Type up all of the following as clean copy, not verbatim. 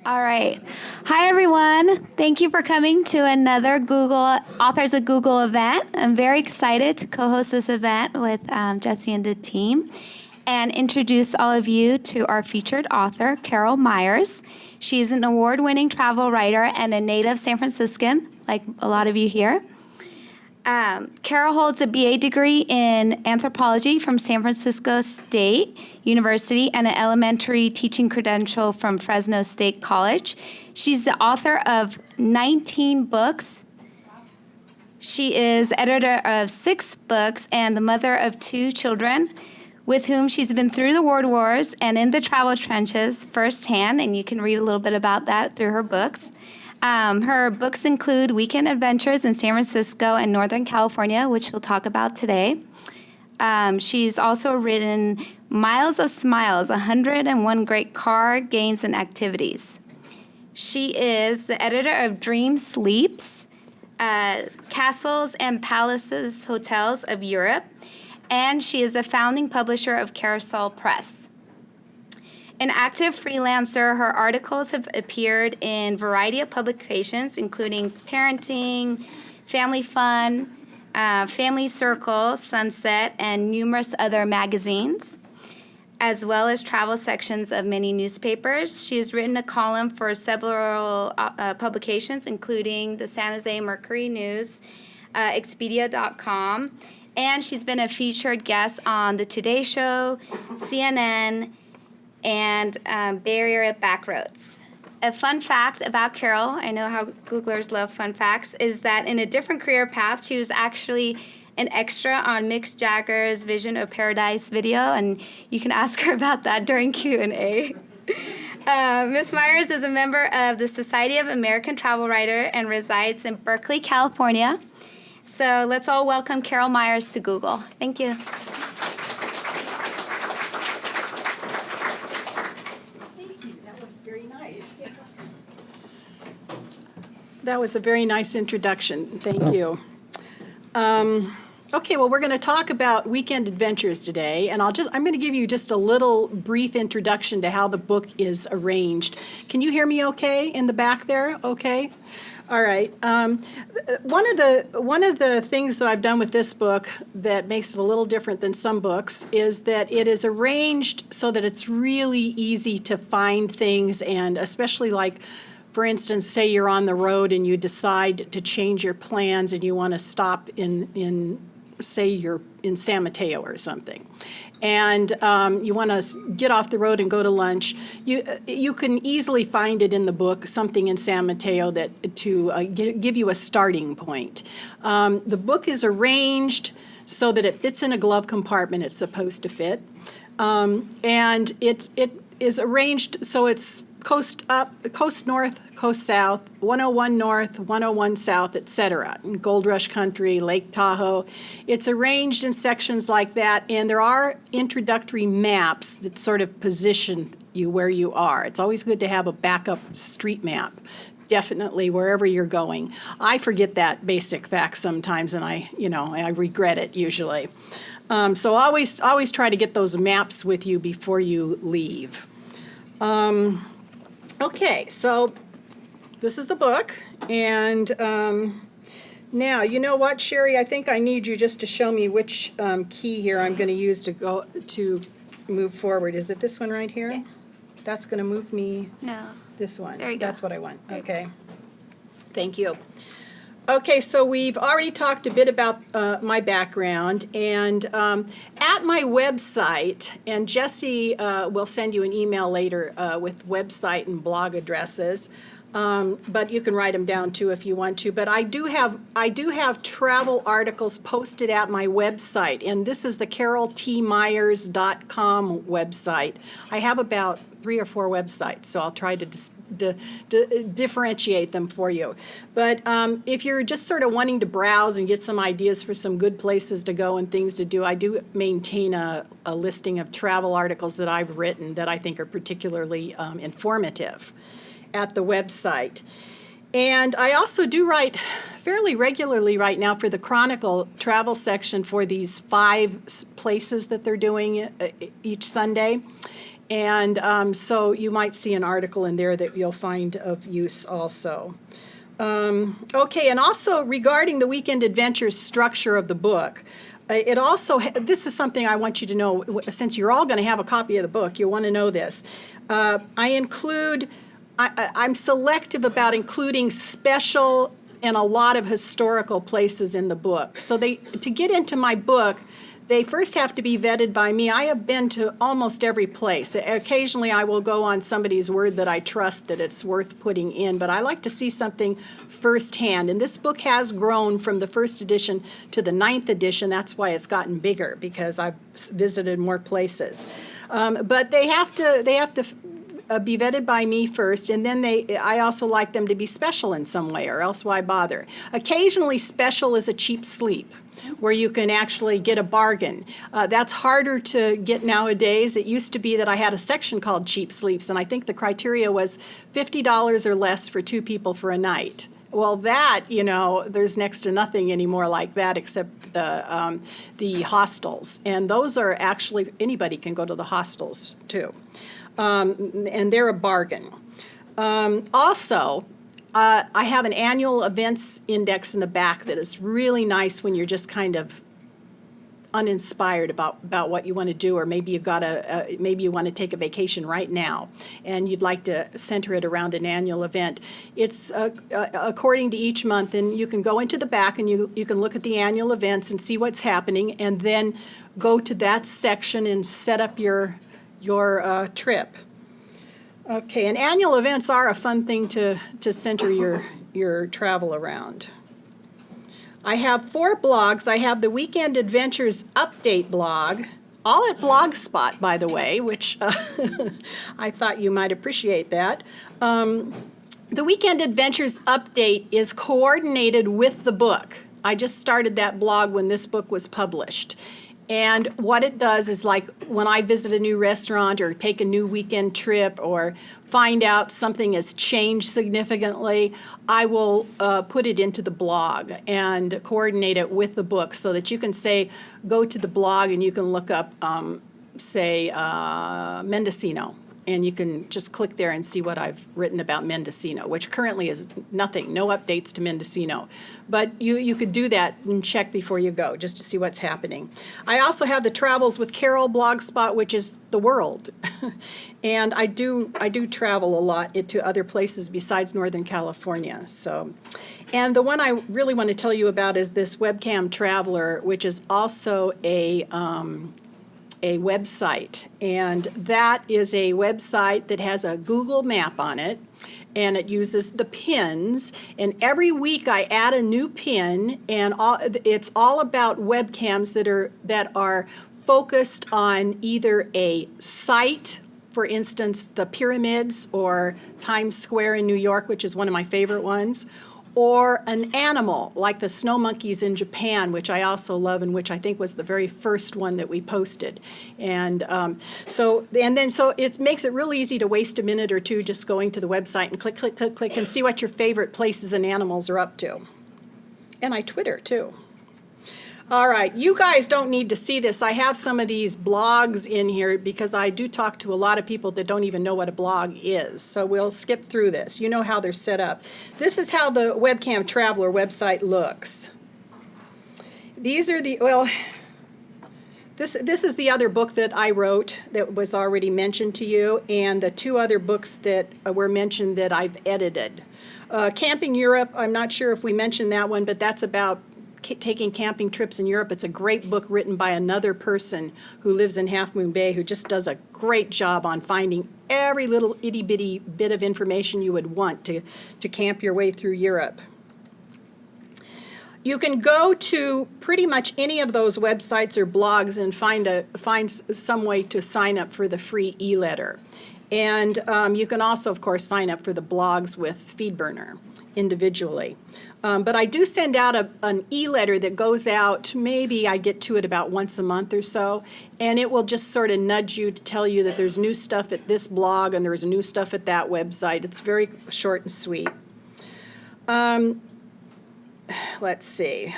All right. Hi, everyone. Thank you for coming to another Google Authors of Google event. I'm very excited to co-host this event with Jesse and the team and introduce all of you to our featured author, Carole Meyers. She's an award-winning travel writer and a native San Franciscan, like a lot of you here. Carole holds a BA degree in anthropology from San Francisco State University and an elementary teaching credential from Fresno State College. She's the author of 19 books. She is editor of 6 books and the mother of 2 children with whom she's been through the world wars and in the travel trenches firsthand, and you can read a little bit about that through her books. Her books include Weekend Adventures in San Francisco and Northern California, which we'll talk about today. She's also written Miles of Smiles, 101 Great Car, Games, and Activities. She is the editor of Dream Sleeps, Castles and Palaces Hotels of Europe, and she is a founding publisher of Carousel Press. An active freelancer, her articles have appeared in a variety of publications, including Parenting, Family Fun, Family Circle, Sunset, and numerous other magazines, as well as travel sections of many newspapers. She has written a column for several publications, including the San Jose Mercury News, Expedia.com, and she's been a featured guest on The Today Show, CNN, and Bay Area Backroads. A fun fact about Carole, I know how Googlers love fun facts, is that in a different career path, she was actually an extra on Mick Jagger's Vision of Paradise video, and you can ask her about that during Q&A. Ms. Meyers is a member of the Society of American Travel Writers and resides in Berkeley, California. So let's all welcome Carole Meyers to Google. Thank you. That was a very nice introduction. Thank you. Okay, well, we're going to talk about Weekend Adventures today, and I'm going to give you just a little brief introduction to how the book is arranged. Can you hear me okay in the back there? Okay. All right. One of the things that I've done with this book that makes it a little different than some books is that it is arranged so that it's really easy to find things, and especially like, for instance, say you're on the road and you decide to change your plans and you want to stop say you're in San Mateo or something, and you want to get off the road and go to lunch. You can easily find it in the book, something in San Mateo that to give you a starting point. The book is arranged so that it fits in a glove compartment it's supposed to fit, and it is arranged so it's coast up, coast north, coast south, 101 north, 101 south, etc. Gold Rush Country, Lake Tahoe. It's arranged in sections like that, and there are introductory maps that sort of position you where you are. It's always good to have a backup street map, definitely wherever you're going. I forget that basic fact sometimes, and I regret it usually. So always try to get those maps with you before you leave. Okay, so this is the book, and now, you know what, Sherry? I think I need you just to show me which key here I'm going to use to move forward. Is it this one right here? Yeah. That's going to move me. No. This one. There you go. That's what I want. Okay. Thank you. Okay, so we've already talked a bit about my background, and at my website, and Jesse will send you an email later with website and blog addresses, but you can write them down too if you want to. But I do have travel articles posted at my website, and this is the CaroleTMeyers.com website. I have about 3 or 4 websites, so I'll try to differentiate them for you. But if you're just sort of wanting to browse and get some ideas for some good places to go and things to do, I do maintain a listing of travel articles that I've written that I think are particularly informative at the website. And I also do write fairly regularly right now for the Chronicle travel section for these 5 places that they're doing each Sunday. And so you might see an article in there that you'll find of use also. Okay, and also regarding the Weekend Adventures structure of the book, it also, this is something I want you to know, since you're all going to have a copy of the book, you'll want to know this. I'm selective about including special and a lot of historical places in the book. So to get into my book, they first have to be vetted by me. I have been to almost every place. Occasionally I will go on somebody's word that I trust that it's worth putting in, but I like to see something firsthand. And this book has grown from the first edition to the 9th edition. That's why it's gotten bigger, because I've visited more places. But they have to be vetted by me first, and then I also like them to be special in some way, or else why bother? Occasionally special is a cheap sleep, where you can actually get a bargain. That's harder to get nowadays. It used to be that I had a section called cheap sleeps, and I think the criteria was $50 or less for 2 people for a night. Well, that, there's next to nothing anymore like that except the hostels. And those are actually, anybody can go to the hostels too. And they're a bargain. Also, I have an annual events index in the back that is really nice when you're just kind of uninspired about what you want to do, or maybe maybe you want to take a vacation right now and you'd like to center it around an annual event. It's according to each month, and you can go into the back and you can look at the annual events and see what's happening, and then go to that section and set up your trip. Okay, and annual events are a fun thing to center your travel around. I have 4 blogs. I have the Weekend Adventures Update blog, all at Blogspot, by the way, which I thought you might appreciate that. The Weekend Adventures Update is coordinated with the book. I just started that blog when this book was published. And what it does is, like, when I visit a new restaurant or take a new weekend trip or find out something has changed significantly, I will put it into the blog and coordinate it with the book, so that you can go to the blog and you can look up, Mendocino. And you can just click there and see what I've written about Mendocino, which currently is nothing, no updates to Mendocino. But you could do that and check before you go, just to see what's happening. I also have the Travels with Carole blogspot, which is the world. And I do travel a lot to other places besides Northern California. And the one I really want to tell you about is this Webcam Traveler, which is also a website, and that is a website that has a Google map on it, and it uses the pins, and every week I add a new pin, and it's all about webcams that are focused on either a site, for instance, the pyramids or Times Square in New York, which is one of my favorite ones, or an animal like the snow monkeys in Japan, which I also love, and which I think was the very first one that we posted. And so it makes it real easy to waste a minute or two just going to the website and click, click, click, click, and see what your favorite places and animals are up to. And I Twitter too. All right, you guys don't need to see this. I have some of these blogs in here because I do talk to a lot of people that don't even know what a blog is. So we'll skip through this. You know how they're set up. This is how the Webcam Traveler website looks. These are this is the other book that I wrote that was already mentioned to you, and the 2 other books that were mentioned that I've edited. Camping Europe, I'm not sure if we mentioned that one, but that's about taking camping trips in Europe. It's a great book written by another person who lives in Half Moon Bay, who just does a great job on finding every little itty-bitty bit of information you would want to camp your way through Europe. You can go to pretty much any of those websites or blogs and find some way to sign up for the free e-letter. And you can also, of course, sign up for the blogs with FeedBurner individually. But I do send out an e-letter that goes out, maybe I get to it about once a month or so, and it will just sort of nudge you to tell you that there's new stuff at this blog and there's new stuff at that website. It's very short and sweet. Let's see.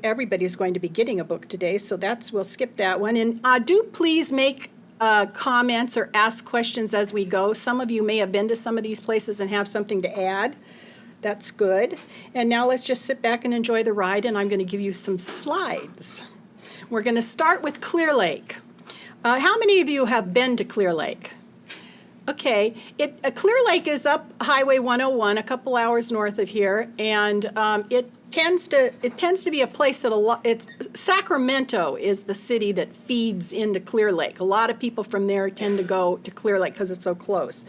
Everybody's going to be getting a book today, so we'll skip that one. And do please make comments or ask questions as we go. Some of you may have been to some of these places and have something to add. That's good. And now let's just sit back and enjoy the ride, and I'm going to give you some slides. We're going to start with Clear Lake. How many of you have been to Clear Lake? Okay, Clear Lake is up Highway 101, a couple hours north of here, and it tends to be a place that Sacramento is the city that feeds into Clear Lake. A lot of people from there tend to go to Clear Lake because it's so close.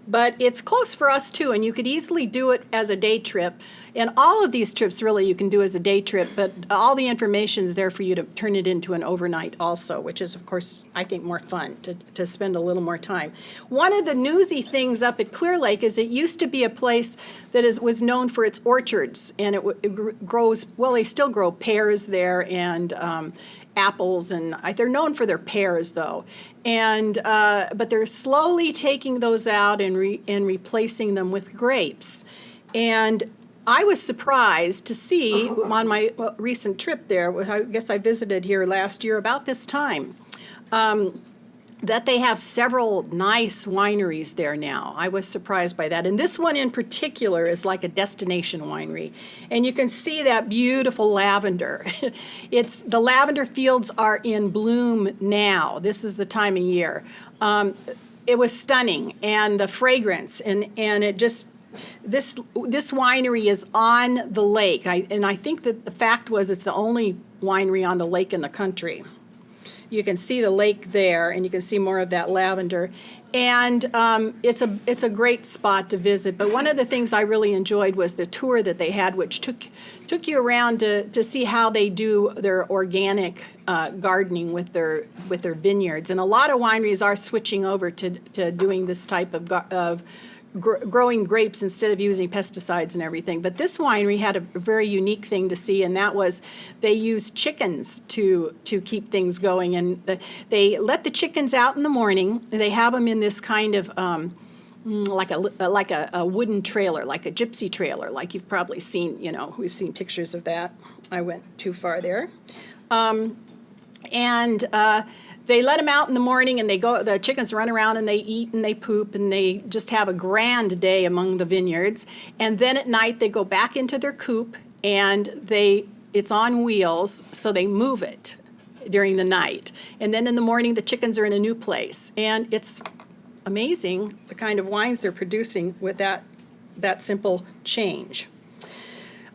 But it's close for us too, and you could easily do it as a day trip. And all of these trips really you can do as a day trip, but all the information is there for you to turn it into an overnight also, which is, of course, I think more fun to spend a little more time. One of the newsy things up at Clear Lake is it used to be a place that was known for its orchards, and it grows, well, they still grow pears there and apples, and they're known for their pears, though. And but they're slowly taking those out and replacing them with grapes. And I was surprised to see on my recent trip there, I guess I visited here last year about this time, that they have several nice wineries there now. I was surprised by that. And this one in particular is like a destination winery. And you can see that beautiful lavender. The lavender fields are in bloom now. This is the time of year. It was stunning, and the fragrance, and it just, this winery is on the lake. And I think that the fact was it's the only winery on the lake in the country. You can see the lake there, and you can see more of that lavender. And it's a great spot to visit. But one of the things I really enjoyed was the tour that they had, which took you around to see how they do their organic gardening with their vineyards. And a lot of wineries are switching over to doing this type of growing grapes instead of using pesticides and everything. But this winery had a very unique thing to see, and that was they used chickens to keep things going. And they let the chickens out in the morning. They have them in this kind of like a wooden trailer, like a gypsy trailer, like you've probably seen. We've seen pictures of that. I went too far there. They let them out in the morning, and the chickens run around and they eat and they poop, and they just have a grand day among the vineyards. And then at night they go back into their coop, and it's on wheels, so they move it during the night. And then in the morning the chickens are in a new place. And it's amazing the kind of wines they're producing with that simple change.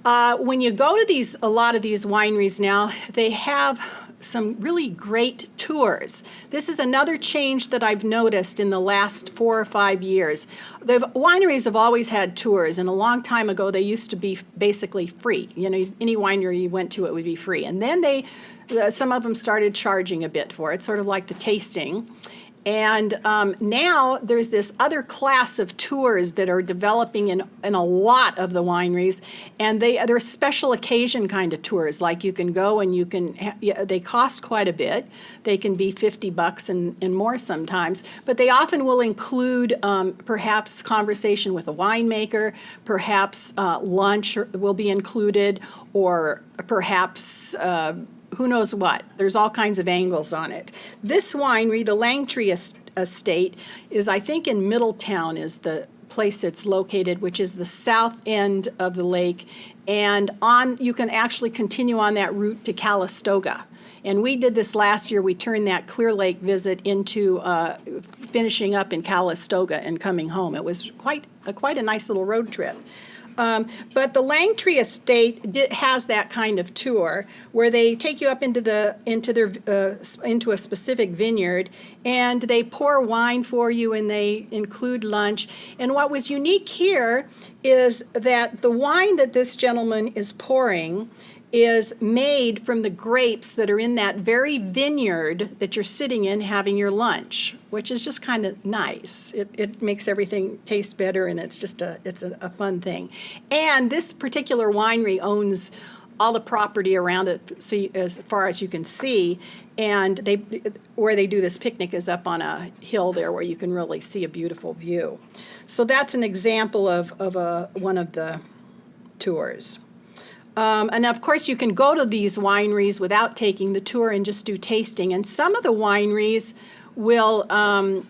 When you go to a lot of these wineries now, they have some really great tours. This is another change that I've noticed in the last 4 or 5 years. The wineries have always had tours, and a long time ago they used to be basically free. Any winery you went to, it would be free. And then some of them started charging a bit for it, sort of like the tasting. And now there's this other class of tours that are developing in a lot of the wineries, and they're special occasion kind of tours. Like you can go and they cost quite a bit. They can be $50 and more sometimes, but they often will include perhaps conversation with a winemaker, perhaps lunch will be included, or perhaps who knows what. There's all kinds of angles on it. This winery, the Langtree Estate, is, I think, in Middletown is the place it's located, which is the south end of the lake. And you can actually continue on that route to Calistoga. And we did this last year. We turned that Clear Lake visit into finishing up in Calistoga and coming home. It was quite a nice little road trip. But the Langtree Estate has that kind of tour where they take you up into a specific vineyard, and they pour wine for you, and they include lunch. And what was unique here is that the wine that this gentleman is pouring is made from the grapes that are in that very vineyard that you're sitting in having your lunch, which is just kind of nice. It makes everything taste better, and it's a fun thing. And this particular winery owns all the property around it, so as far as you can see. And where they do this picnic is up on a hill there where you can really see a beautiful view. So that's an example of one of the tours. And of course, you can go to these wineries without taking the tour and just do tasting. And some of the wineries will, some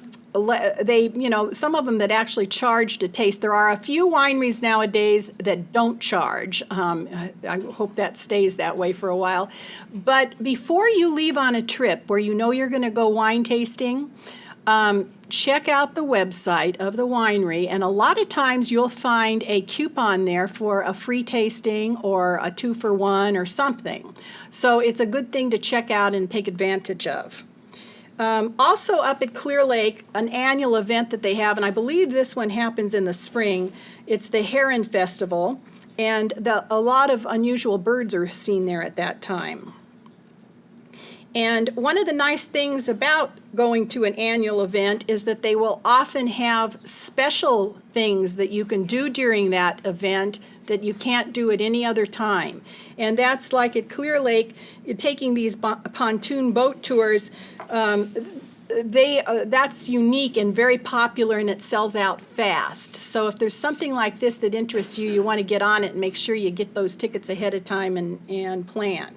of them that actually charge to taste. There are a few wineries nowadays that don't charge. I hope that stays that way for a while. But before you leave on a trip where you know you're going to go wine tasting, check out the website of the winery, and a lot of times you'll find a coupon there for a free tasting or a 2-for-1 or something. So it's a good thing to check out and take advantage of. Also up at Clear Lake, an annual event that they have, and I believe this one happens in the spring, it's the Heron Festival, and a lot of unusual birds are seen there at that time. And one of the nice things about going to an annual event is that they will often have special things that you can do during that event that you can't do at any other time. And that's like at Clear Lake, you're taking these pontoon boat tours. That's unique and very popular, and it sells out fast. So if there's something like this that interests you, you want to get on it and make sure you get those tickets ahead of time and plan.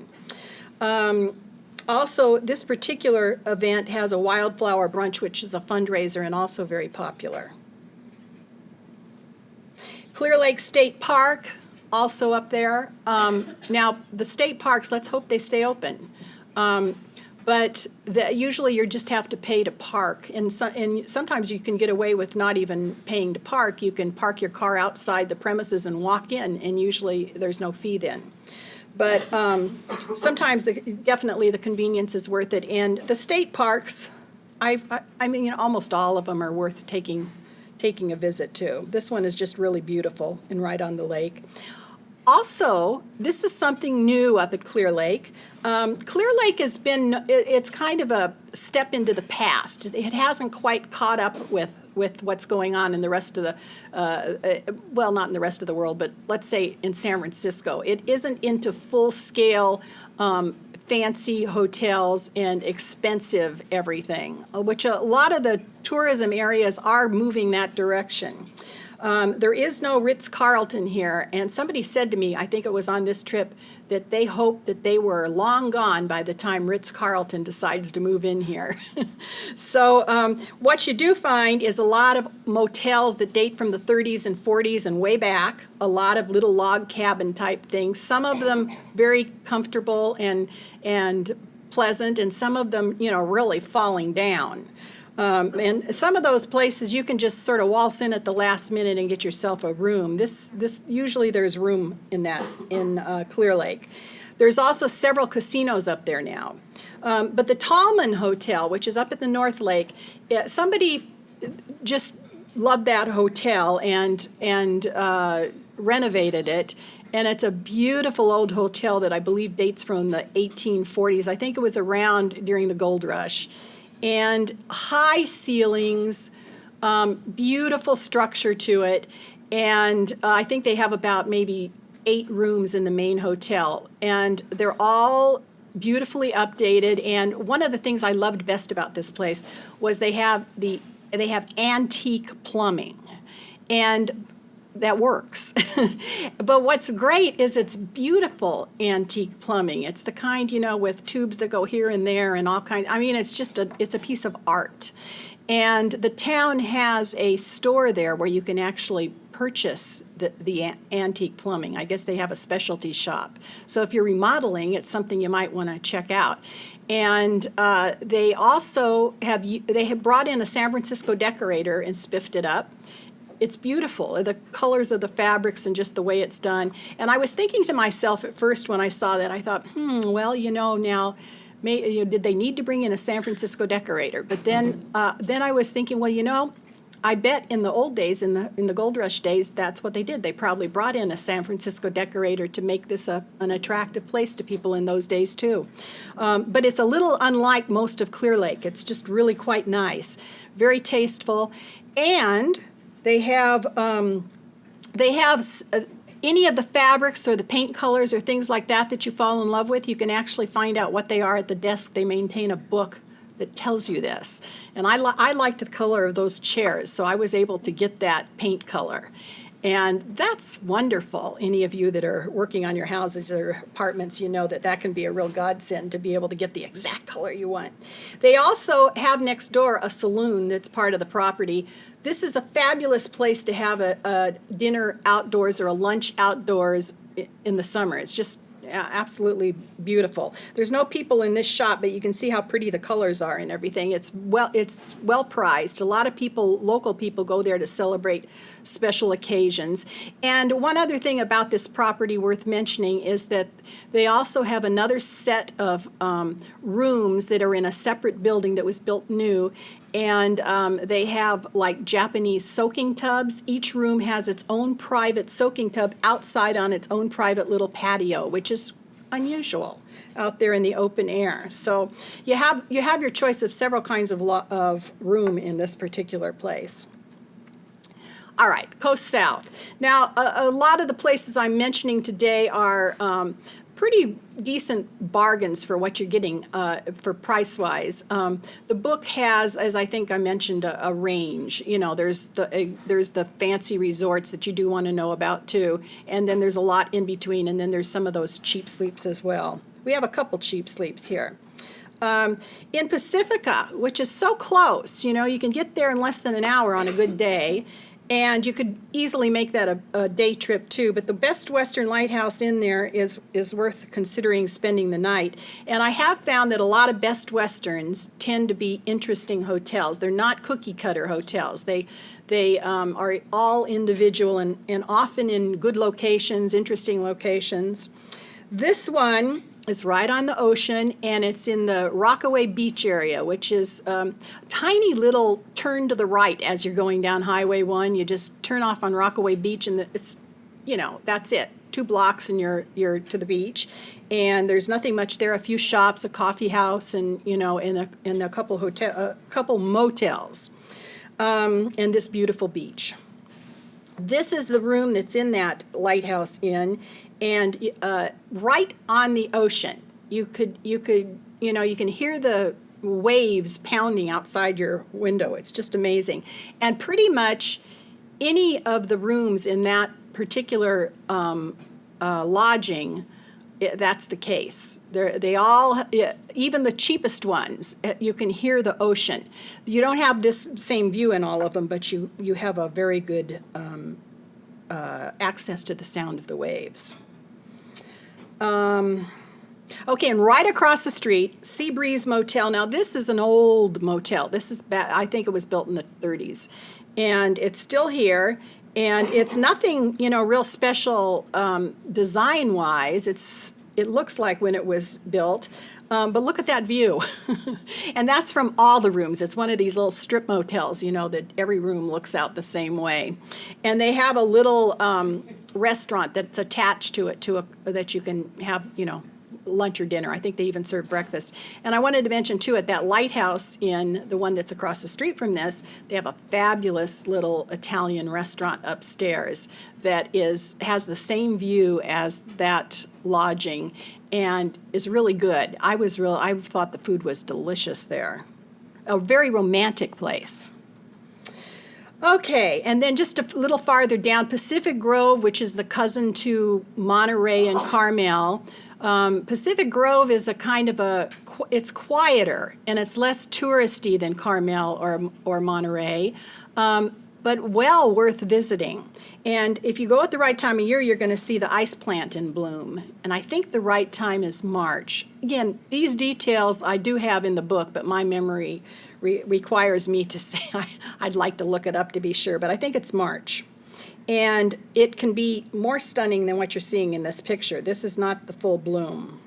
Also, this particular event has a wildflower brunch, which is a fundraiser and also very popular. Clear Lake State Park, also up there. Now, the state parks, let's hope they stay open. But usually you just have to pay to park. And sometimes you can get away with not even paying to park. You can park your car outside the premises and walk in, and usually there's no fee then. But sometimes definitely the convenience is worth it. And the state parks, I mean, almost all of them are worth taking a visit to. This one is just really beautiful and right on the lake. Also, this is something new up at Clear Lake. Clear Lake has been, it's kind of a step into the past. It hasn't quite caught up with what's going on in the rest of the, well, not in the rest of the world, but let's say in San Francisco. It isn't into full-scale fancy hotels and expensive everything, which a lot of the tourism areas are moving that direction. There is no Ritz-Carlton here, and somebody said to me, I think it was on this trip, that they hope that they were long gone by the time Ritz-Carlton decides to move in here. So what you do find is a lot of motels that date from the 30s and 40s and way back, a lot of little log cabin type things, some of them very comfortable and pleasant, and some of them, really falling down. And some of those places you can just sort of waltz in at the last minute and get yourself a room. This usually there's room in Clear Lake. There's also several casinos up there now. But the Tallman Hotel, which is up at the North Lake, somebody just loved that hotel and renovated it. And it's a beautiful old hotel that I believe dates from the 1840s. I think it was around during the gold rush. And high ceilings, beautiful structure to it, and I think they have about maybe 8 rooms in the main hotel, and they're all beautifully updated. And one of the things I loved best about this place was they have antique plumbing, and that works. But what's great is it's beautiful antique plumbing. It's the kind, with tubes that go here and there and all kinds. I mean, it's a piece of art. And the town has a store there where you can actually purchase the antique plumbing. I guess they have a specialty shop. So if you're remodeling, it's something you might want to check out. And they also have brought in a San Francisco decorator and spiffed it up. It's beautiful, the colors of the fabrics and just the way it's done. And I was thinking to myself at first when I saw that, I thought, well, now, did they need to bring in a San Francisco decorator? But then I was thinking, well, I bet in the old days, in the gold rush days, that's what they did. They probably brought in a San Francisco decorator to make this an attractive place to people in those days too. But it's a little unlike most of Clear Lake. It's just really quite nice, very tasteful, and they have any of the fabrics or the paint colors or things like that you fall in love with. You can actually find out what they are at the desk. They maintain a book that tells you this. And I liked the color of those chairs, so I was able to get that paint color. And that's wonderful. Any of you that are working on your houses or apartments, you know that that can be a real godsend to be able to get the exact color you want. They also have next door a saloon that's part of the property. This is a fabulous place to have a dinner outdoors or a lunch outdoors in the summer. It's just absolutely beautiful. There's no people in this shop, but you can see how pretty the colors are and everything. It's well prized. A lot of people, local people, go there to celebrate special occasions. And one other thing about this property worth mentioning is that they also have another set of rooms that are in a separate building that was built new. And they have like Japanese soaking tubs. Each room has its own private soaking tub outside on its own private little patio, which is unusual out there in the open air. So you have your choice of several kinds of room in this particular place. All right, Coast South. Now, a lot of the places I'm mentioning today are pretty decent bargains for what you're getting for price-wise. The book has, as I think I mentioned, a range. You know, there's the fancy resorts that you do want to know about too, and then there's a lot in between, and then there's some of those cheap sleeps as well. We have a couple cheap sleeps here. In Pacifica, which is so close, you know, you can get there in less than an hour on a good day. And you could easily make that a day trip too, but the Best Western Lighthouse in there is worth considering spending the night. And I have found that a lot of Best Westerns tend to be interesting hotels. They're not cookie cutter hotels. They are all individual and often in good locations, interesting locations. This one is right on the ocean, and it's in the Rockaway Beach area, which is a tiny little turn to the right as you're going down Highway 1. You just turn off on Rockaway Beach, and it's, you know, that's it. 2 blocks and you're to the beach, and there's nothing much there. A few shops, a coffee house, and you know, and a couple motels, and this beautiful beach. This is the room that's in that Lighthouse Inn, and right on the ocean. You can hear the waves pounding outside your window. It's just amazing. And pretty much any of the rooms in that particular lodging, that's the case. They all, even the cheapest ones, you can hear the ocean. You don't have this same view in all of them, but you have a very good access to the sound of the waves. Okay, and right across the street, Seabreeze Motel. Now, this is an old motel. This is I think it was built in the 30s, and it's still here. And it's nothing, you know, real special design-wise. It looks like when it was built, but look at that view. And that's from all the rooms. It's one of these little strip motels, you know, that every room looks out the same way. And they have a little restaurant that's attached to it that you can have, you know, lunch or dinner. I think they even serve breakfast. And I wanted to mention, too, at that Lighthouse Inn, the one that's across the street from this, they have a fabulous little Italian restaurant upstairs that has the same view as that lodging and is really good. I thought the food was delicious there. A very romantic place. Okay, and then just a little farther down, Pacific Grove, which is the cousin to Monterey and Carmel. Pacific Grove is a kind of it's quieter and it's less touristy than Carmel or Monterey, but well worth visiting. And if you go at the right time of year, you're going to see the ice plant in bloom. And I think the right time is March. Again, these details I do have in the book, but my memory requires me to say I'd like to look it up to be sure, but I think it's March. And it can be more stunning than what you're seeing in this picture. This is not the full bloom.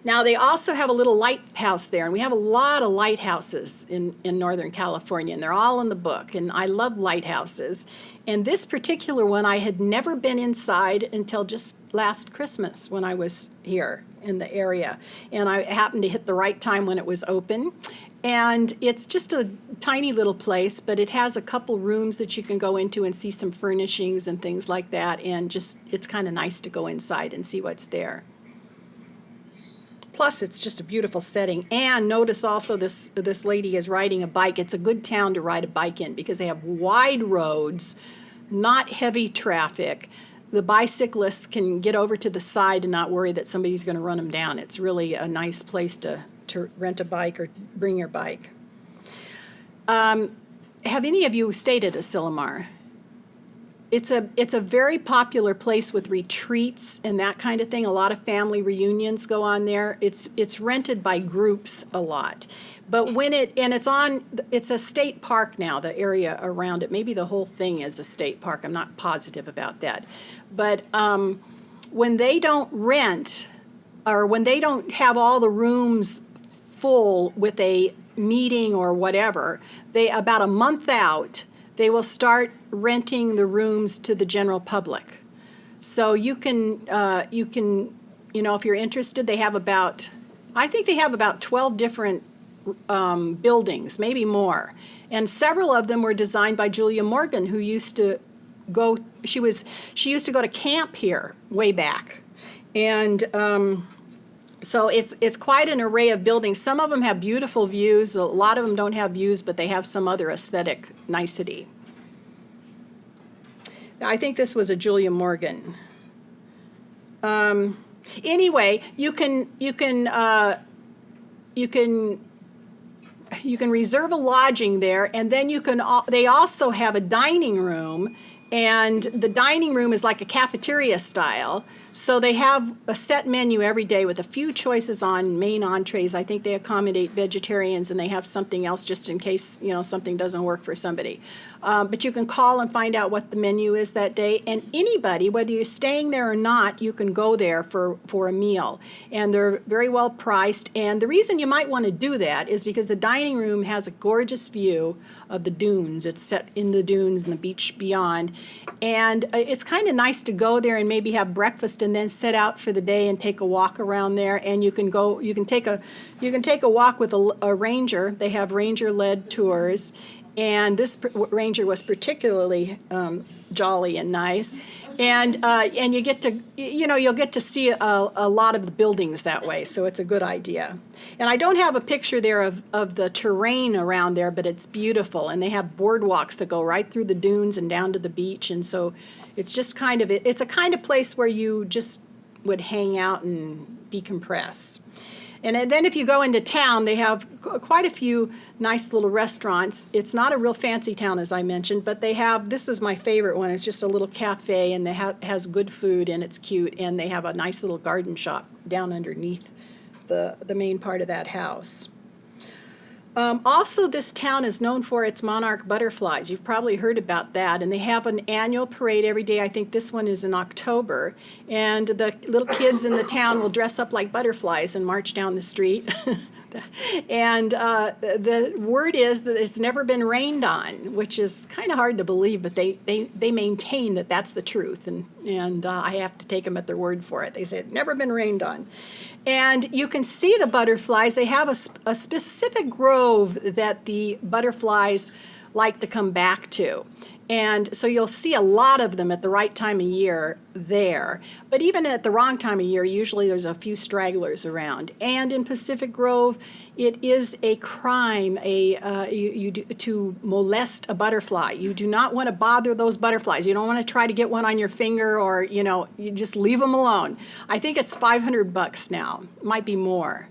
Now, they also have a little lighthouse there, and we have a lot of lighthouses in Northern California, and they're all in the book, and I love lighthouses. And this particular one, I had never been inside until just last Christmas when I was here in the area, and I happened to hit the right time when it was open. And it's just a tiny little place, but it has a couple rooms that you can go into and see some furnishings and things like that, and just it's kind of nice to go inside and see what's there. Plus, it's just a beautiful setting. And notice also this lady is riding a bike. It's a good town to ride a bike in because they have wide roads not heavy traffic. The bicyclists can get over to the side and not worry that somebody's going to run them down. It's really a nice place to rent a bike or bring your bike. Have any of you stayed at Asilomar? It's a very popular place with retreats and that kind of thing. A lot of family reunions go on there. It's rented by groups a lot. But it's a state park now, the area around it. Maybe the whole thing is a state park. I'm not positive about that. But when they don't rent, or when they don't have all the rooms full with a meeting or whatever, about a month out, they will start renting the rooms to the general public. So you can, if you're interested, I think they have about 12 different buildings, maybe more. And several of them were designed by Julia Morgan, who used to go, she used to go to camp here way back. And so it's quite an array of buildings. Some of them have beautiful views. A lot of them don't have views, but they have some other aesthetic nicety. I think this was a Julia Morgan. Anyway, you can reserve a lodging there, and then they also have a dining room. And the dining room is like a cafeteria style. So they have a set menu every day with a few choices on main entrees. I think they accommodate vegetarians, and they have something else just in case, something doesn't work for somebody. But you can call and find out what the menu is that day. And anybody, whether you're staying there or not, you can go there for a meal. And they're very well priced. And the reason you might want to do that is because the dining room has a gorgeous view of the dunes. It's set in the dunes and the beach beyond. And it's kind of nice to go there and maybe have breakfast and then set out for the day and take a walk around there. And you can take a walk with a ranger. They have ranger-led tours. And this ranger was particularly jolly and nice. And you get to, you'll get to see a lot of the buildings that way, so it's a good idea. And I don't have a picture there of the terrain around there, but it's beautiful. And they have boardwalks that go right through the dunes and down to the beach. And so it's just it's a kind of place where you just would hang out and decompress. And then if you go into town, they have quite a few nice little restaurants. It's not a real fancy town, as I mentioned, but this is my favorite one. It's just a little cafe, and has good food, and it's cute, and they have a nice little garden shop down underneath the main part of that house. Also, this town is known for its monarch butterflies. You've probably heard about that. And they have an annual parade every day. I think this one is in October. And the little kids in the town will dress up like butterflies and march down the street. And the word is that it's never been rained on, which is kind of hard to believe, but they maintain that that's the truth, and I have to take them at their word for it. They say it's never been rained on. And you can see the butterflies. They have a specific grove that the butterflies like to come back to. And so you'll see a lot of them at the right time of year there. But even at the wrong time of year, usually there's a few stragglers around. And in Pacific Grove, it is a crime to molest a butterfly. You do not want to bother those butterflies. You don't want to try to get one on your finger, or, you just leave them alone. I think it's $500 now. It might be more.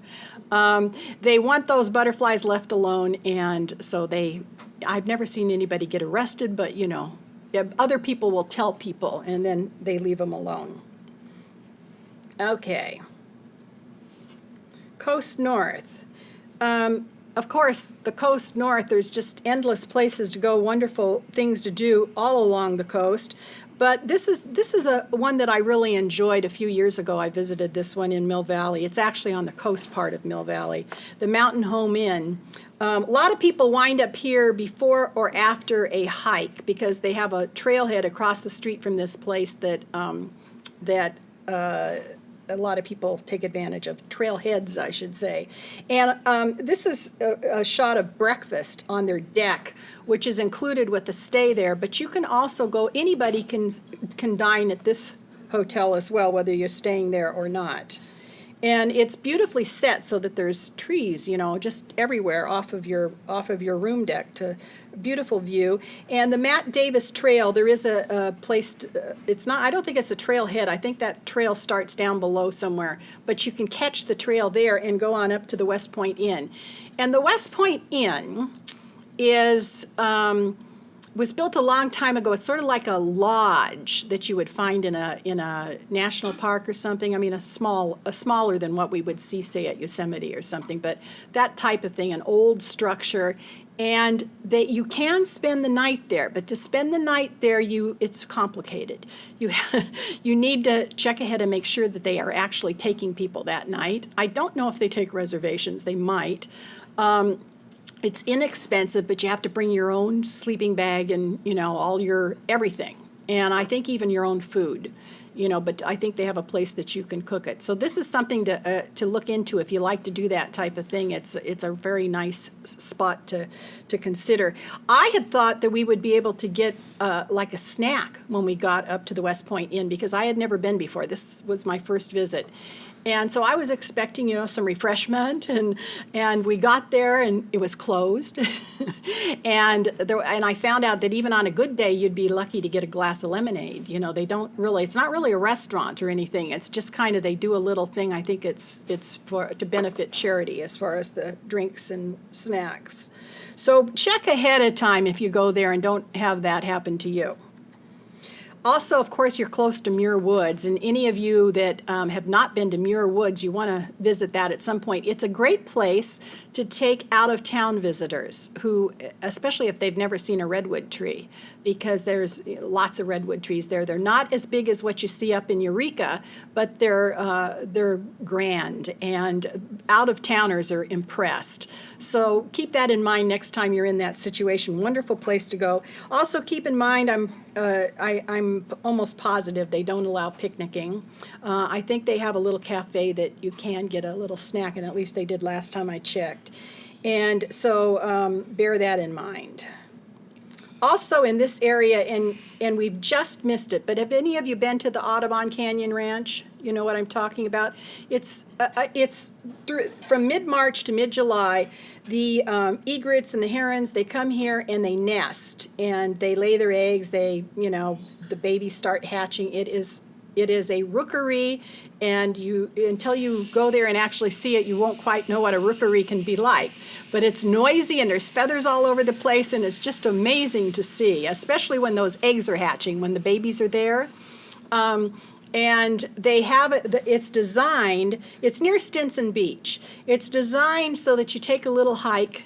They want those butterflies left alone, and so I've never seen anybody get arrested, but, other people will tell people, and then they leave them alone. Okay. Coast North. Of course, the coast north, there's just endless places to go, wonderful things to do all along the coast. But this is one that I really enjoyed a few years ago. I visited this one in Mill Valley. It's actually on the coast part of Mill Valley, the Mountain Home Inn. A lot of people wind up here before or after a hike because they have a trailhead across the street from this place that a lot of people take advantage of. Trailheads, I should say. And this is a shot of breakfast on their deck, which is included with the stay there. But you can also anybody can dine at this hotel as well, whether you're staying there or not. And it's beautifully set so that there's trees, just everywhere off of your room deck. To beautiful view. And the Matt Davis Trail, there is a place. It's not. I don't think it's a trailhead. I think that trail starts down below somewhere. But you can catch the trail there and go on up to the West Point Inn. And the West Point Inn is. Was built a long time ago. It's sort of like a lodge that you would find in a national park or something. I mean, a smaller than what we would see, say, at Yosemite or something. But that type of thing, an old structure, and you can spend the night there. But to spend the night there, it's complicated. You need to check ahead and make sure that they are actually taking people that night. I don't know if they take reservations. They might. It's inexpensive, but you have to bring your own sleeping bag and, all your everything. And I think even your own food, but I think they have a place that you can cook it. So this is something to look into if you like to do that type of thing. It's a very nice spot to consider. I had thought that we would be able to get like a snack when we got up to the West Point Inn because I had never been before. This was my first visit. And so I was expecting, some refreshment, and we got there and it was closed. and I found out that even on a good day, you'd be lucky to get a glass of lemonade. They don't really. It's not really a restaurant or anything. It's just kind of they do a little thing. I think it's to benefit charity as far as the drinks and snacks. So check ahead of time if you go there and don't have that happen to you. Also, of course, you're close to Muir Woods, and any of you that have not been to Muir Woods, you want to visit that at some point. It's a great place to take out-of-town visitors who, especially if they've never seen a redwood tree, because there's lots of redwood trees there. They're not as big as what you see up in Eureka, but they're grand, and out-of-towners are impressed. So keep that in mind next time you're in that situation. Wonderful place to go. Also, keep in mind, I'm almost positive they don't allow picnicking. I think they have a little cafe that you can get a little snack, and at least they did last time I checked. And so bear that in mind. Also in this area, and we've just missed it, but have any of you been to the Audubon Canyon Ranch? You know what I'm talking about? It's from mid-March to mid-July. The egrets and the herons, they come here and they nest, and they lay their eggs. The babies start hatching. It is a rookery, and until you go there and actually see it, you won't quite know what a rookery can be like. But it's noisy, and there's feathers all over the place, and it's just amazing to see, especially when those eggs are hatching, when the babies are there. And they have it's designed, it's near Stinson Beach. It's designed so that you take a little hike,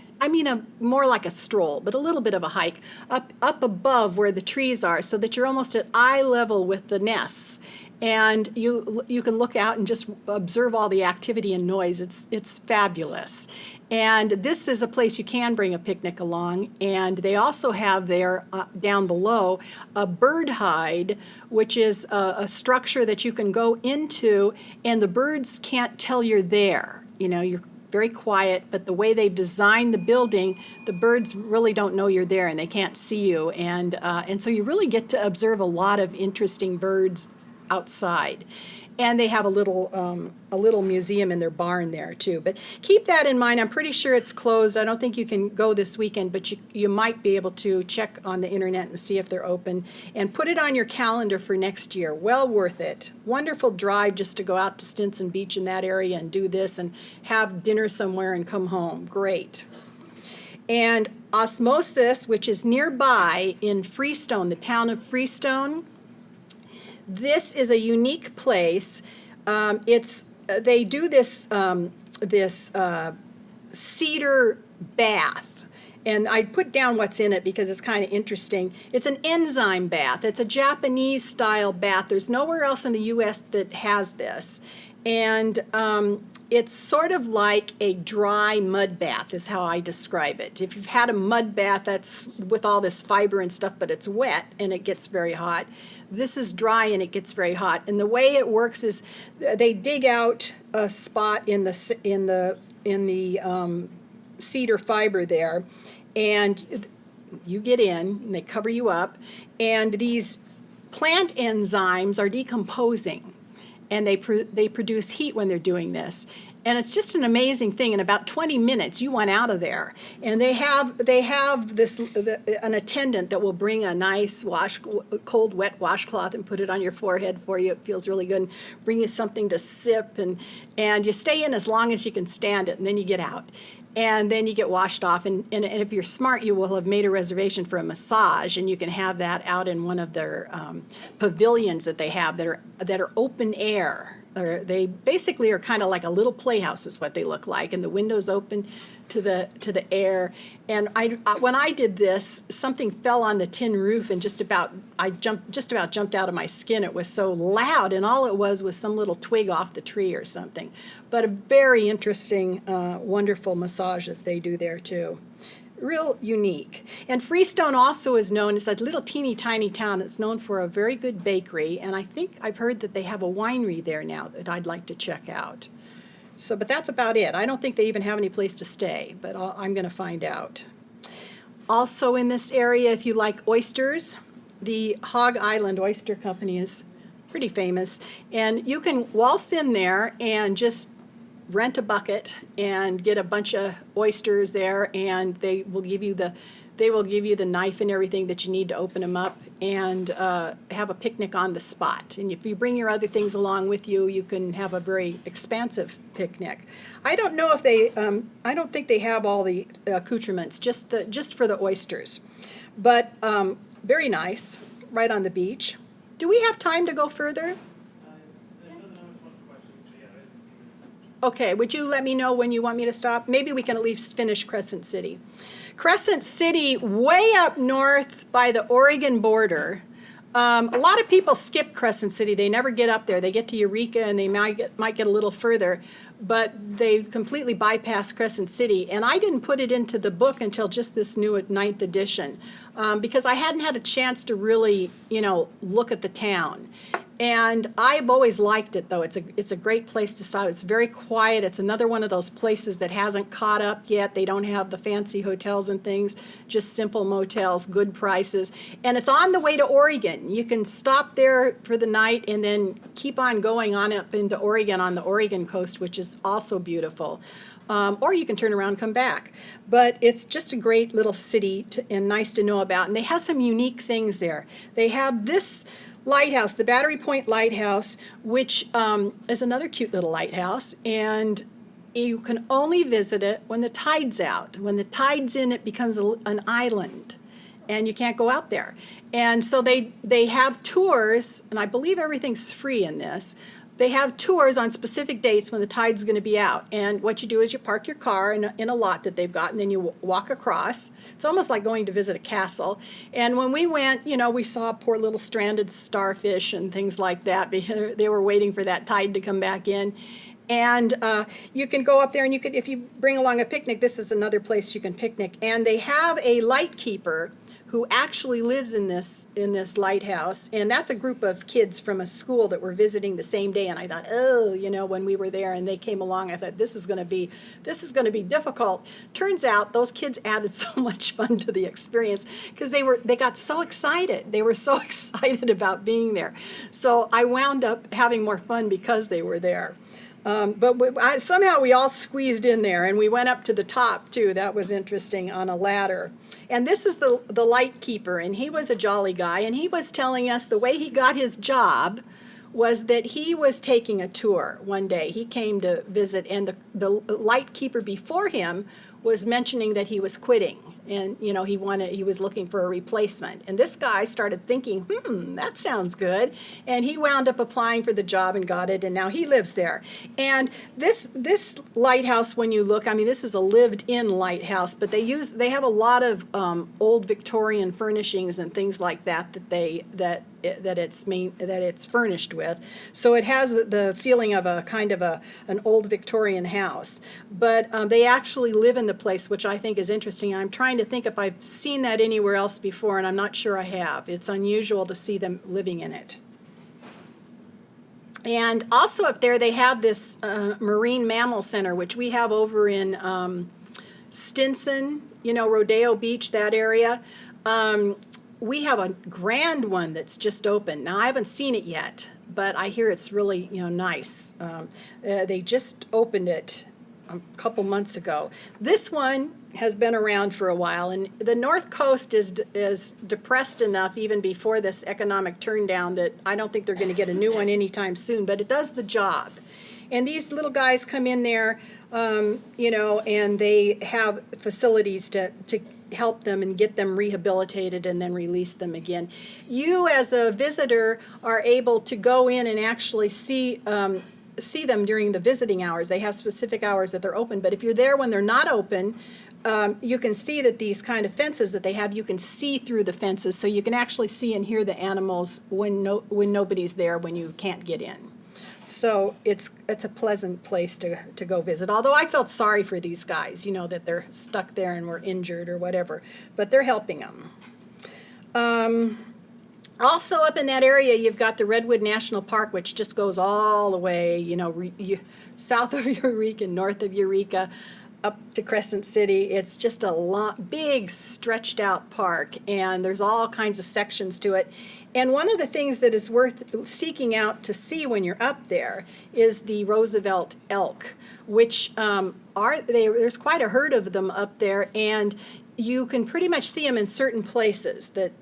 more like a stroll, but a little bit of a hike, up above where the trees are so that you're almost at eye level with the nests. And you can look out and just observe all the activity and noise. It's fabulous. And this is a place you can bring a picnic along. And they also have there, down below, a bird hide, which is a structure that you can go into, and the birds can't tell you're there. You're very quiet, but the way they've designed the building, the birds really don't know you're there, and they can't see you. And so you really get to observe a lot of interesting birds outside. And they have a little museum in their barn there too. But keep that in mind. I'm pretty sure it's closed. I don't think you can go this weekend, but you might be able to check on the internet and see if they're open. And put it on your calendar for next year. Well worth it. Wonderful drive just to go out to Stinson Beach in that area and do this and have dinner somewhere and come home. Great. And Osmosis, which is nearby in Freestone, the town of Freestone. This is a unique place. They do this cedar bath, and I put down what's in it because it's kind of interesting. It's an enzyme bath. It's a Japanese style bath. There's nowhere else in the U.S. that has this, and it's sort of like a dry mud bath is how I describe it. If you've had a mud bath, that's with all this fiber and stuff, but it's wet and it gets very hot. This is dry and it gets very hot. And the way it works is they dig out a spot in the cedar fiber there, and you get in and they cover you up, and these plant enzymes are decomposing. and they produce heat when they're doing this. And it's just an amazing thing. In about 20 minutes, you want out of there. And they have an attendant that will bring a nice cold, wet washcloth and put it on your forehead for you. It feels really good. And bring you something to sip. And you stay in as long as you can stand it, and then you get out. And then you get washed off. And if you're smart, you will have made a reservation for a massage, and you can have that out in one of their pavilions that they have that are open air. They basically are kind of like a little playhouse is what they look like, and the windows open to the air. And when I did this, something fell on the tin roof and just about jumped out of my skin. It was so loud, and all it was some little twig off the tree or something. But a very interesting, wonderful massage that they do there too. Real unique. And Freestone also is known, it's a little teeny tiny town. It's known for a very good bakery, and I think I've heard that they have a winery there now that I'd like to check out. So, but that's about it. I don't think they even have any place to stay, but I'm going to find out. Also in this area, if you like oysters, the Hog Island Oyster Company is pretty famous, and you can waltz in there and just rent a bucket and get a bunch of oysters there, and they will give you the knife and everything that you need to open them up, and have a picnic on the spot. And if you bring your other things along with you, you can have a very expansive picnic. I don't know if I don't think they have all the accoutrements, just for the oysters, but very nice, right on the beach. Do we have time to go further? Okay, would you let me know when you want me to stop? Maybe we can at least finish Crescent City. Crescent City, way up north by the Oregon border. A lot of people skip Crescent City. They never get up there. They get to Eureka, and they might get a little further, but they completely bypass Crescent City. And I didn't put it into the book until just this new 9th edition, because I hadn't had a chance to really, look at the town. And I've always liked it, though. It's a great place to stop. It's very quiet. It's another one of those places that hasn't caught up yet. They don't have the fancy hotels and things, just simple motels, good prices. And it's on the way to Oregon. You can stop there for the night and then keep on going on up into Oregon on the Oregon coast, which is also beautiful. Or you can turn around and come back. But it's just a great little city and nice to know about. And they have some unique things there. They have this lighthouse, the Battery Point Lighthouse, which is another cute little lighthouse, and you can only visit it when the tide's out. When the tide's in, it becomes an island, and you can't go out there. And so they have tours, and I believe everything's free in this. They have tours on specific dates when the tide's going to be out. And what you do is you park your car in a lot that they've got, and then you walk across. It's almost like going to visit a castle. And when we went, we saw poor little stranded starfish and things like that. They were waiting for that tide to come back in. And you can go up there, and if you bring along a picnic, this is another place you can picnic. And they have a light keeper who actually lives in this lighthouse, and that's a group of kids from a school that were visiting the same day. And I thought, when we were there and they came along, I thought this is going to be difficult. Turns out those kids added so much fun to the experience because they got so excited. They were so excited about being there. So I wound up having more fun because they were there. But somehow we all squeezed in there, and we went up to the top too. That was interesting, on a ladder. And this is the light keeper, and he was a jolly guy, and he was telling us the way he got his job was that he was taking a tour one day. He came to visit, and the light keeper before him was mentioning that he was quitting. And, he was looking for a replacement. And this guy started thinking, that sounds good. And he wound up applying for the job and got it, and now he lives there. And this lighthouse, when you look, this is a lived-in lighthouse, but they have a lot of old Victorian furnishings and things like that it's furnished with. So it has the feeling of a kind of an old Victorian house. But they actually live in the place, which I think is interesting. I'm trying to think if I've seen that anywhere else before, and I'm not sure I have. It's unusual to see them living in it. And also up there, they have this Marine Mammal Center, which we have over in Stinson, Rodeo Beach, that area. We have a grand one that's just opened. Now, I haven't seen it yet, but I hear it's really, nice. They just opened it a couple months ago. This one has been around for a while, and the North Coast is depressed enough even before this economic turndown that I don't think they're going to get a new one anytime soon, but it does the job. And these little guys come in there, and they have facilities to help them and get them rehabilitated and then release them again. You as a visitor are able to go in and actually see them during the visiting hours. They have specific hours that they're open, but if you're there when they're not open, you can see that these kind of fences that they have, you can see through the fences, so you can actually see and hear the animals when nobody's there, when you can't get in. So it's a pleasant place to go visit. Although I felt sorry for these guys, that they're stuck there and were injured or whatever, but they're helping them. Also up in that area, you've got the Redwood National Park, which just goes all the way, south of Eureka, north of Eureka, up to Crescent City. It's just a big stretched out park, and there's all kinds of sections to it. And one of the things that is worth seeking out to see when you're up there is the Roosevelt elk, which there's quite a herd of them up there, and you can pretty much see them in certain places that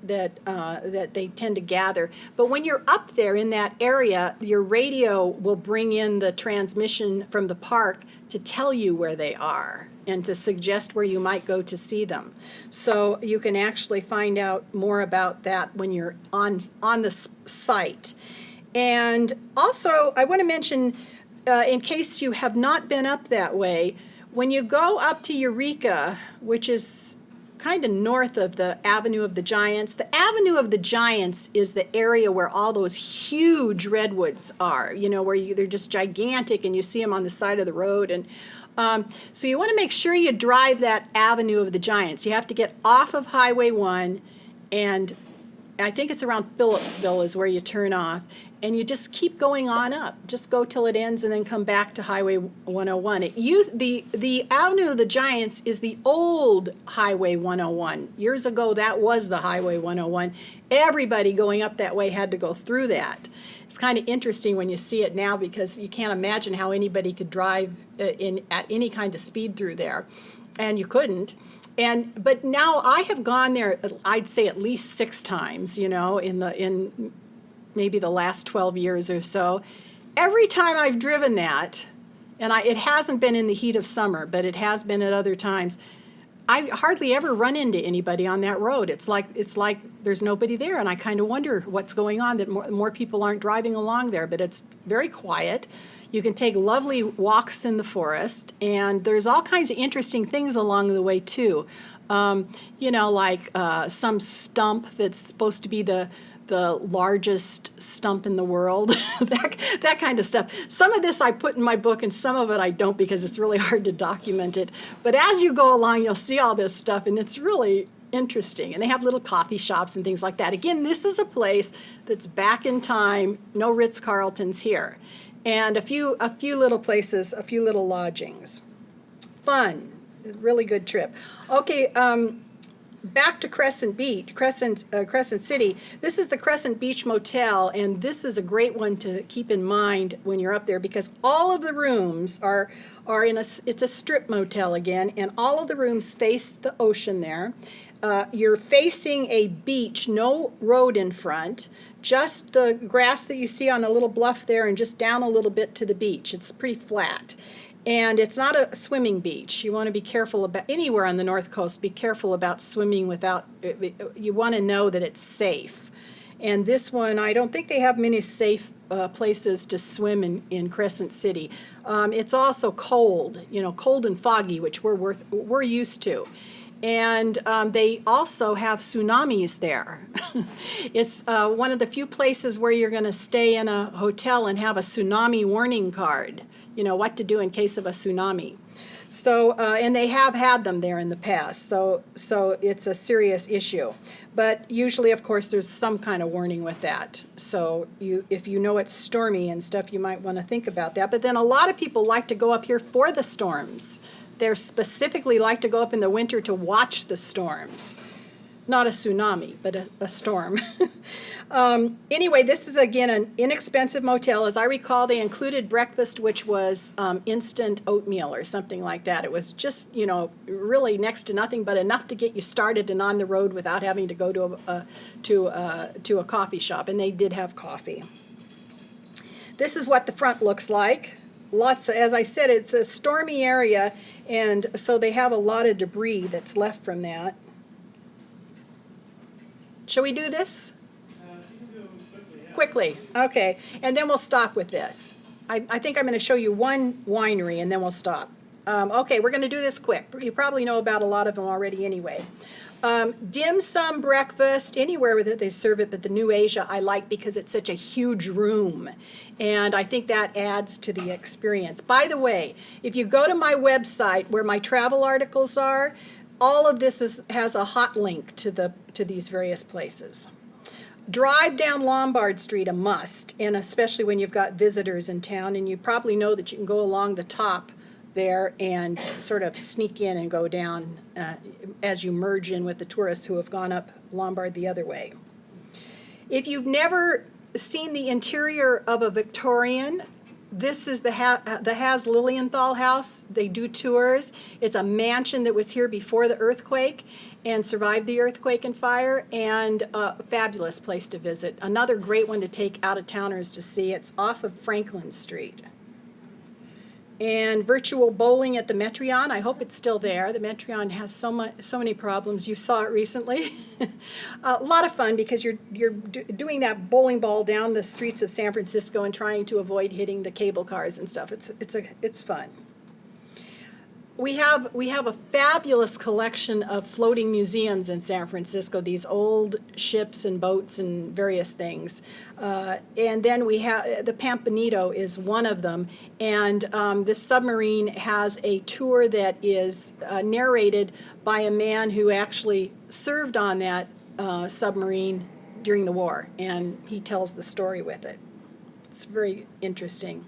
they tend to gather. But when you're up there in that area, your radio will bring in the transmission from the park to tell you where they are and to suggest where you might go to see them. So you can actually find out more about that when you're on the site. And also, I want to mention, in case you have not been up that way, when you go up to Eureka, which is kind of north of the Avenue of the Giants. The Avenue of the Giants is the area where all those huge redwoods are, where they're just gigantic and you see them on the side of the road. And so you want to make sure you drive that Avenue of the Giants. You have to get off of Highway 1, and I think it's around Phillipsville is where you turn off. And you just keep going on up. Just go till it ends and then come back to Highway 101. The Avenue of the Giants is the old Highway 101. Years ago, that was the Highway 101. Everybody going up that way had to go through that. It's kind of interesting when you see it now because you can't imagine how anybody could drive at any kind of speed through there. And you couldn't. But now I have gone there, I'd say at least 6 times, in maybe the last 12 years or so. Every time I've driven that, and it hasn't been in the heat of summer, but it has been at other times, I hardly ever run into anybody on that road. It's like there's nobody there, and I kind of wonder what's going on, that more people aren't driving along there, but it's very quiet. You can take lovely walks in the forest, and there's all kinds of interesting things along the way, too. Like some stump that's supposed to be the largest stump in the world, that kind of stuff. Some of this I put in my book, and some of it I don't because it's really hard to document it. But as you go along, you'll see all this stuff, and it's really interesting. And they have little coffee shops and things like that. Again, this is a place that's back in time. No Ritz-Carltons here. And a few little places, a few little lodgings. Fun. Really good trip. Okay, back to Crescent City. This is the Crescent Beach Motel, and this is a great one to keep in mind when you're up there because all of the rooms are it's a strip motel again, and all of the rooms face the ocean there. You're facing a beach, no road in front, just the grass that you see on a little bluff there and just down a little bit to the beach. It's pretty flat. And it's not a swimming beach. You want to be careful about, anywhere on the North Coast, be careful about swimming without, you want to know that it's safe. And this one, I don't think they have many safe places to swim in Crescent City. It's also cold, cold and foggy, which we're used to. And they also have tsunamis there. It's one of the few places where you're going to stay in a hotel and have a tsunami warning card. What to do in case of a tsunami. So, and they have had them there in the past, so it's a serious issue. But usually, of course, there's some kind of warning with that. So if you know it's stormy and stuff, you might want to think about that. But then a lot of people like to go up here for the storms. They specifically like to go up in the winter to watch the storms. Not a tsunami, but a storm. Anyway, this is, again, an inexpensive motel. As I recall, they included breakfast, which was instant oatmeal or something like that. It was just, really next to nothing, but enough to get you started and on the road without having to go to a coffee shop. And they did have coffee. This is what the front looks like. As I said, it's a stormy area, and so they have a lot of debris that's left from that. Shall we do this? You can do them quickly, yeah. Quickly, okay. And then we'll stop with this. I think I'm going to show you one winery, and then we'll stop. Okay, we're going to do this quick. You probably know about a lot of them already anyway. Dim sum breakfast, anywhere with it they serve it, but the New Asia I like because it's such a huge room. And I think that adds to the experience. By the way, if you go to my website where my travel articles are, all of this has a hot link to these various places. Drive down Lombard Street, a must, and especially when you've got visitors in town, and you probably know that you can go along the top there and sort of sneak in and go down as you merge in with the tourists who have gone up Lombard the other way. If you've never seen the interior of a Victorian, this is the Has Lilienthal house. They do tours. It's a mansion that was here before the earthquake and survived the earthquake and fire, and a fabulous place to visit. Another great one to take out-of-towners to see. It's off of Franklin Street. And virtual bowling at the Metreon. I hope it's still there. The Metreon has so many problems. You saw it recently. A lot of fun because you're doing that bowling ball down the streets of San Francisco and trying to avoid hitting the cable cars and stuff. It's fun. We have a fabulous collection of floating museums in San Francisco, these old ships and boats and various things. And then we have, the Pampanito is one of them. And this submarine has a tour that is narrated by a man who actually served on that submarine during the war. And he tells the story with it. It's very interesting.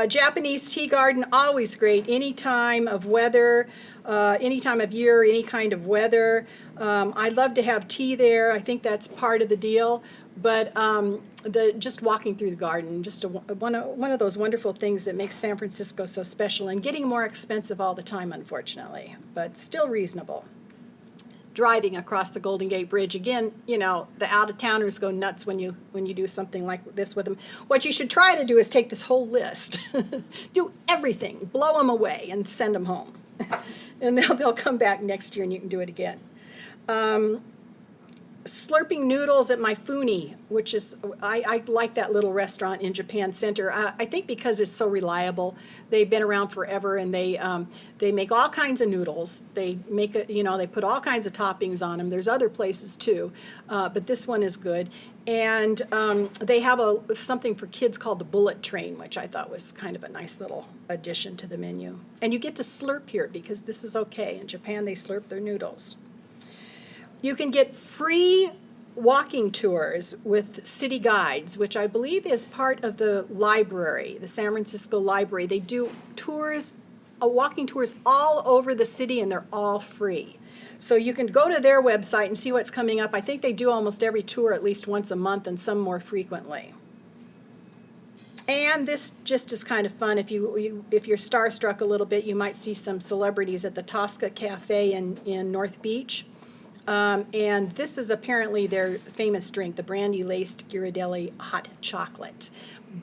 Japanese tea garden, always great, any time of weather, any time of year, any kind of weather. I'd love to have tea there. I think that's part of the deal. But just walking through the garden, just one of those wonderful things that makes San Francisco so special and getting more expensive all the time, unfortunately, but still reasonable. Driving across the Golden Gate Bridge. Again, the out-of-towners go nuts when you do something like this with them. What you should try to do is take this whole list, do everything, blow them away, and send them home. And they'll come back next year and you can do it again. Slurping noodles at Maifune, which is, I like that little restaurant in Japan Center. I think because it's so reliable. They've been around forever, and they make all kinds of noodles. They make they put all kinds of toppings on them. There's other places too, but this one is good. And they have something for kids called the Bullet Train, which I thought was kind of a nice little addition to the menu. And you get to slurp here because this is okay. In Japan, they slurp their noodles. You can get free walking tours with city guides, which I believe is part of the library, the San Francisco Library. They do tours, walking tours all over the city, and they're all free. So you can go to their website and see what's coming up. I think they do almost every tour at least once a month and some more frequently. And this just is kind of fun. If you're starstruck a little bit, you might see some celebrities at the Tosca Cafe in North Beach. And this is apparently their famous drink, the brandy-laced Ghirardelli hot chocolate.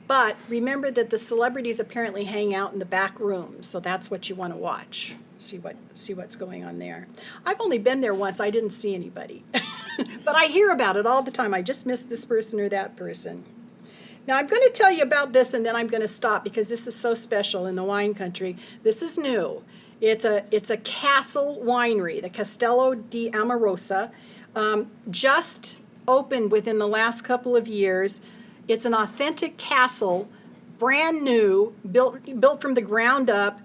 But remember that the celebrities apparently hang out in the back room, so that's what you want to watch. See what's going on there. I've only been there once. I didn't see anybody. But I hear about it all the time. I just missed this person or that person. Now, I'm going to tell you about this, and then I'm going to stop because this is so special in the wine country. This is new. It's a castle winery, the Castello di Amorosa, just opened within the last couple of years. It's an authentic castle, brand new, built from the ground up,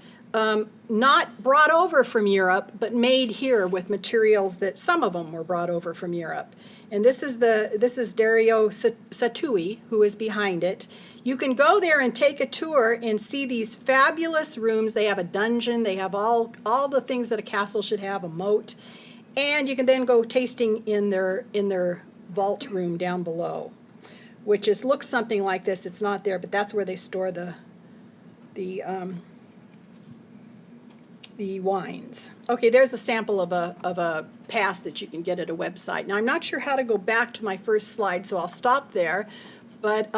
not brought over from Europe, but made here with materials that some of them were brought over from Europe. And this is Dario Satui, who is behind it. You can go there and take a tour and see these fabulous rooms. They have a dungeon. They have all the things that a castle should have, a moat. And you can then go tasting in their vault room down below, which looks something like this. It's not there, but that's where they store the wines. Okay, there's a sample of a pass that you can get at a website. Now, I'm not sure how to go back to my first slide, so I'll stop there. But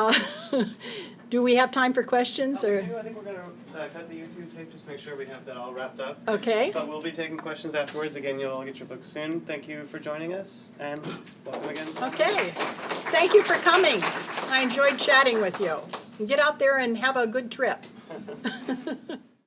do we have time for questions? I Or think we're going to cut the YouTube tape just to make sure we have that all wrapped up. okay. But we'll be taking questions afterwards. Again, you'll all get your books soon. Thank you for joining us, and welcome again. Okay. Thank you for coming. I enjoyed chatting with you. Get out there and have a good trip.